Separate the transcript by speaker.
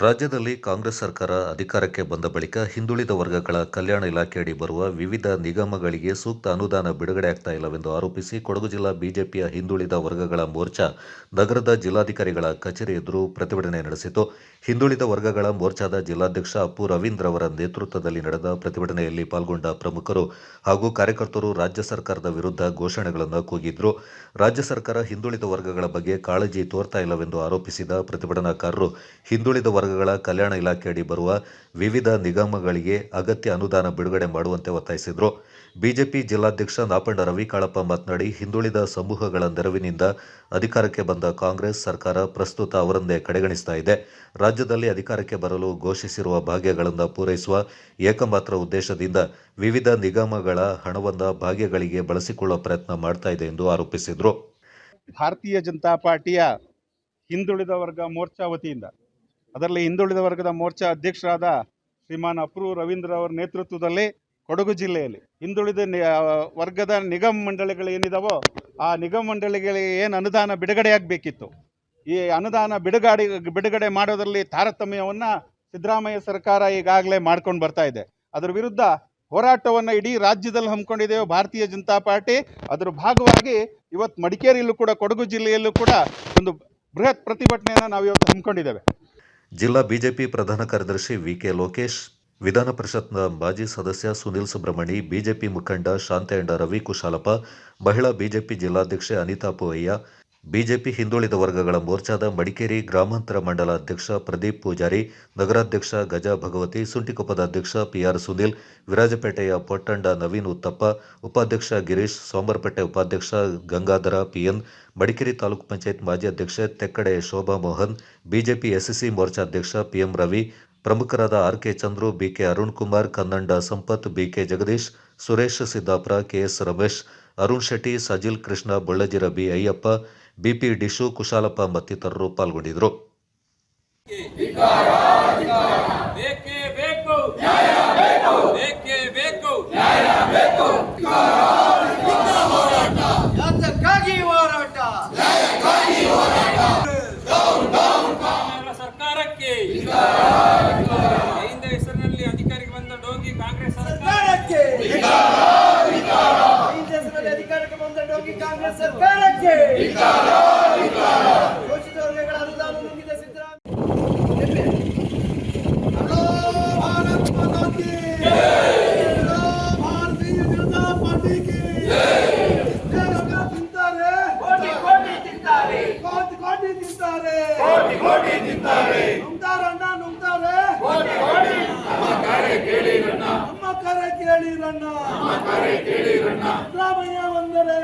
Speaker 1: ರಾಜ್ಯದಲ್ಲಿ ಕಾಂಗ್ರೆಸ್ ಸರ್ಕಾರ ಅಧಿಕಾರಕ್ಕೆ ಬಂದ ಬಳಿಕ ಹಿಂದುಳಿದ ವರ್ಗಗಳ ಕಲ್ಯಾಣ ಇಲಾಖೆಯಡಿ ಬರುವ ವಿವಿಧ ನಿಗಮಗಳಿಗೆ ಸೂಕ್ತ ಅನುದಾನ ಬಿಡುಗಡೆಯಾಗ್ತಾ ಇಲ್ಲವೆಂದು ಆರೋಪಿಸಿ ಕೊಡಗು ಜಿಲ್ಲಾ ಬಿಜೆಪಿಯ ಹಿಂದುಳಿದ ವರ್ಗಗಳ ಮೋರ್ಚಾ ನಗರದ ಜಿಲ್ಲಾಧಿಕಾರಿಗಳ ಕಚೇರಿ ಎದುರು ಪ್ರತಿಭಟನೆ ನಡೆಸಿತು. ಹಿಂದುಳಿದ ವರ್ಗಗಳ ಮೋರ್ಚಾದ ಜಿಲ್ಲಾಧ್ಯಕ್ಷ ಅಪ್ಪು ರವೀಂದ್ರ ಅವರ ನೇತೃತ್ವದಲ್ಲಿ ನಡೆದ ಪ್ರತಿಭಟನೆಯಲ್ಲಿ ಪಾಲ್ಗೊಂಡ ಪ್ರಮುಖರು ಹಾಗೂ ಕಾರ್ಯಕರ್ತರು ರಾಜ್ಯ ಸರ್ಕಾರದ ವಿರುದ್ಧ ಘೋಷಣೆಗಳನ್ನು ಕೂಗಿದ್ರು. ರಾಜ್ಯ ಸರ್ಕಾರ ಹಿಂದುಳಿದ ವರ್ಗಗಳ ಬಗ್ಗೆ ಕಾಳಜಿ ತೋರ್ತಾ ಇಲ್ಲವೆಂದು ಆರೋಪಿಸಿದ ಪ್ರತಿಭಟನಾಕಾರರು ಹಿಂದುಳಿದ ವರ್ಗಗಳ ಕಲ್ಯಾಣ ಇಲಾಖೆಯಡಿ ಬರುವ ವಿವಿಧ ನಿಗಮಗಳಿಗೆ ಅಗತ್ಯ ಅನುದಾನ ಬಿಡುಗಡೆ ಮಾಡುವಂತೆ ಒತ್ತಾಯಿಸಿದರು. ಬಿಜೆಪಿ ಜಿಲ್ಲಾಧ್ಯಕ್ಷ ನಾಪಣ್ಣ ರವಿ ಕಾಳಪ್ಪ ಮಾತನಾಡಿ, ಹಿಂದುಳಿದ ಸಮೂಹಗಳ ನೆರವಿನಿಂದ ಅಧಿಕಾರಕ್ಕೆ ಬಂದ ಕಾಂಗ್ರೆಸ್ ಸರ್ಕಾರ ಪ್ರಸ್ತುತ ಅವರನ್ನೇ ಕಡೆಗಣಿಸ್ತಾ ಇದೆ. ರಾಜ್ಯದಲ್ಲಿ ಅಧಿಕಾರಕ್ಕೆ ಬರಲು ಘೋಷಿಸಿರುವ ಭಾಗ್ಯಗಳನ್ನು ಪೂರೈಸುವ ಏಕಮಾತ್ರ ಉದ್ದೇಶದಿಂದ ವಿವಿಧ ನಿಗಮಗಳ ಹಣವನ್ನು ಭಾಗ್ಯಗಳಿಗೆ ಬಳಸಿಕೊಳ್ಳುವ ಪ್ರಯತ್ನ ಮಾಡ್ತಾ ಇದೆ ಎಂದು ಆರೋಪಿಸಿದರು.
Speaker 2: ಭಾರತೀಯ ಜನತಾ ಪಾರ್ಟಿಯ ಹಿಂದುಳಿದ ವರ್ಗ ಮೋರ್ಚಾ ವತಿಯಿಂದ, ಅದರಲ್ಲಿ ಹಿಂದುಳಿದ ವರ್ಗದ ಮೋರ್ಚಾ ಅಧ್ಯಕ್ಷರಾದ ಶ್ರೀಮಾನ್ ಅಪ್ಪು ರವೀಂದ್ರ ಅವರ ನೇತೃತ್ವದಲ್ಲಿ ಕೊಡಗು ಜಿಲ್ಲೆಯಲ್ಲಿ ಹಿಂದುಳಿದ ವರ್ಗದ ನಿಗಮ ಮಂಡಳಿಗಳು ಏನಿದಾವೋ ಆ ನಿಗಮ ಮಂಡಳಿಗಳಿಗೆ ಏನು ಅನುದಾನ ಬಿಡುಗಡೆಯಾಗಬೇಕಿತ್ತು, ಈ ಅನುದಾನ ಬಿಡುಗಡೆ ಮಾಡೋದರಲ್ಲಿ ತಾರತಮ್ಯವನ್ನು ಸಿದ್ದರಾಮಯ್ಯ ಸರ್ಕಾರ ಈಗಾಗಲೇ ಮಾಡ್ಕೊಂಡು ಬರ್ತಾ ಇದೆ. ಅದರ ವಿರುದ್ಧ ಹೋರಾಟವನ್ನು ಇಡೀ ರಾಜ್ಯದಲ್ಲಿ ಹಮ್ಮಿಕೊಂಡಿದ್ದೇವೆ ಭಾರತೀಯ ಜನತಾ ಪಾರ್ಟಿ. ಅದರ ಭಾಗವಾಗಿ ಇವತ್ತು ಮಡಿಕೇರಿಯಲ್ಲೂ ಕೂಡ, ಕೊಡಗು ಜಿಲ್ಲೆಯಲ್ಲೂ ಕೂಡ ಒಂದು ಬೃಹತ್ ಪ್ರತಿಭಟನೆಯನ್ನು ನಾವು ಇವತ್ತು ಹಮ್ಮಿಕೊಂಡಿದ್ದೇವೆ.
Speaker 1: ಜಿಲ್ಲಾ ಬಿಜೆಪಿ ಪ್ರಧಾನ ಕಾರ್ಯದರ್ಶಿ ವಿಕೆ ಲೋಕೇಶ್, ವಿಧಾನ ಪರಿಷತ್ನ ಮಾಜಿ ಸದಸ್ಯ ಸುನಿಲ್ ಸುಬ್ರಹ್ಮಣಿ, ಬಿಜೆಪಿ ಮುಖಂಡ ಶಾಂತಯ್ಯ ರವಿ ಕುಶಾಲಪ್ಪ, ಮಹಿಳಾ ಬಿಜೆಪಿ ಜಿಲ್ಲಾಧ್ಯಕ್ಷೆ ಅನಿತಾ ಪೂವಯ್ಯ, ಬಿಜೆಪಿ ಹಿಂದುಳಿದ ವರ್ಗಗಳ ಮೋರ್ಚಾದ ಮಡಿಕೇರಿ ಗ್ರಾಮಾಂತರ ಮಂಡಲ ಅಧ್ಯಕ್ಷ ಪ್ರದೀಪ್ ಪೂಜಾರಿ, ನಗರಾಧ್ಯಕ್ಷ ಗಜ ಭಗವತಿ, ಸುಂಟಿಕೊಪ್ಪದ ಅಧ್ಯಕ್ಷ ಪಿಆರ್ ಸುನಿಲ್, ವಿರಾಜಪೇಟೆಯ ಪೊಟ್ಟಂಡ ನವೀನ್ ಉತ್ತಪ್ಪ, ಉಪಾಧ್ಯಕ್ಷ ಗಿರೀಶ್, ಸೋಮರಪೇಟೆ ಉಪಾಧ್ಯಕ್ಷ ಗಂಗಾಧರ ಪಿಎನ್, ಮಡಿಕೇರಿ ತಾಲೂಕು ಪಂಚಾಯತ್ ಮಾಜಿ ಅಧ್ಯಕ್ಷೆ ತೆಕ್ಕಡೆ ಶೋಭಾ ಮೋಹನ್, ಬಿಜೆಪಿ ಎಸ್ಎಸ್ಸಿ ಮೋರ್ಚಾ ಅಧ್ಯಕ್ಷ ಪಿಎಂ ರವಿ, ಪ್ರಮುಖರಾದ RK Chandru, BK Arun Kumar, Kannanda Sampath, BK Jagadish, Suresh Siddapura, KS Ramesh, Arun Shetty, Sajil Krishna, Bollajira B Ayyappa, BP Dishu, Kushalappa ಮತ್ತಿತರರು ಪಾಲ್ಗೊಂಡಿದ್ದರು.
Speaker 3: ಸರ್ಕಾರಕ್ಕೆ ಹೆಸರಿನಲ್ಲಿ ಅಧಿಕಾರಕ್ಕೆ ಬಂದ ಡೋಂಗಿ ಕಾಂಗ್ರೆಸ್ ಸರ್ಕಾರಕ್ಕೆ
Speaker 4: ಕಾಂಗ್ರೆಸ್ ಸರ್ಕಾರಕ್ಕೆ ಘೋಷಿತ ವರ್ಗಗಳ ಅನುದಾನ ನುಂಗಿದ ಸಿದ್ದರಾಮಯ್ಯ. ಭಾರತ್ ಮಾತಾ ಕಿ ಜೈ, ಭಾರತೀಯ ಜನತಾ ಪಾರ್ಟಿ ಕಿ ಜೈ. ತಿಂತಾರೆ ಕೋಟಿ ಕೋಟಿ ತಿಂತಾರೆ, ಕೋಟಿ ಕೋಟಿ ತಿಂತಾರೆ, ಕೋಟಿ ಕೋಟಿ ತಿಂತಾರೆ. ನುಂಗ್ತಾರಣ್ಣ ನುಂಗ್ತಾರೆ, ಕೋಟಿ ಕೋಟಿ. ನಮ್ಮ ಕರೆ ಕೇಳಿರಣ್ಣ, ನಮ್ಮ ಕರೆ ಕೇಳಿರಣ್ಣ, ನಮ್ಮ ಕರೆ ಕೇಳಿರಣ್ಣ. ಸಿದ್ದರಾಮಯ್ಯ ಬಂದರೆ